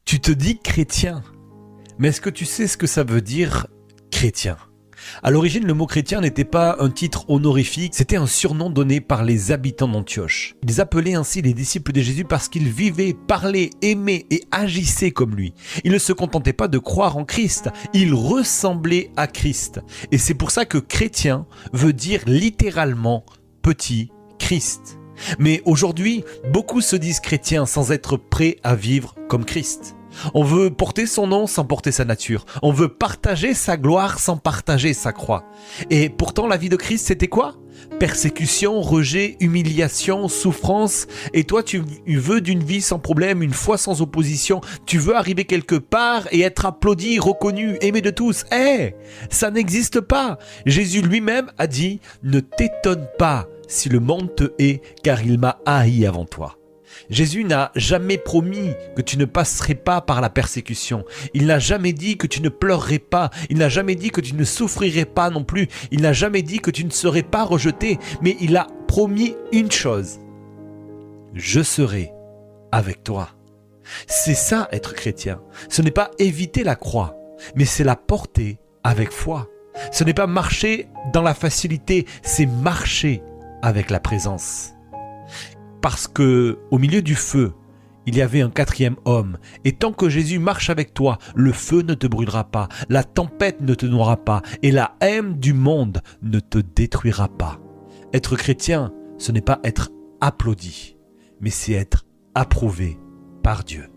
Tu te dis chrétien, mais est-ce que tu sais ce que ça veut dire chrétien ? À l'origine, le mot chrétien n'était pas un titre honorifique, c'était un surnom donné par les habitants d'Antioche. Ils appelaient ainsi les disciples de Jésus parce qu'ils vivaient, parlaient, aimaient et agissaient comme lui. Ils ne se contentaient pas de croire en Christ, ils ressemblaient à Christ. Et c'est pour ça que chrétien veut dire littéralement petit Christ. Mais aujourd'hui, beaucoup se disent chrétiens sans être prêts à vivre comme Christ. On veut porter son nom sans porter sa nature. On veut partager sa gloire sans partager sa croix. Et pourtant, la vie de Christ, c'était quoi ? Persécution, rejet, humiliation, souffrance. Et toi, tu veux d'une vie sans problème, une foi sans opposition. Tu veux arriver quelque part et être applaudi, reconnu, aimé de tous. Ça n'existe pas. Jésus lui-même a dit « Ne t'étonne pas si le monde te hait, car il m'a haï avant toi ». Jésus n'a jamais promis que tu ne passerais pas par la persécution. Il n'a jamais dit que tu ne pleurerais pas. Il n'a jamais dit que tu ne souffrirais pas non plus. Il n'a jamais dit que tu ne serais pas rejeté. Mais il a promis une chose. Je serai avec toi. C'est ça être chrétien. Ce n'est pas éviter la croix, mais c'est la porter avec foi. Ce n'est pas marcher dans la facilité, c'est marcher avec la présence. Parce que au milieu du feu, il y avait un quatrième homme. Et tant que Jésus marche avec toi, le feu ne te brûlera pas, la tempête ne te noiera pas, et la haine du monde ne te détruira pas. Être chrétien, ce n'est pas être applaudi, mais c'est être approuvé par Dieu.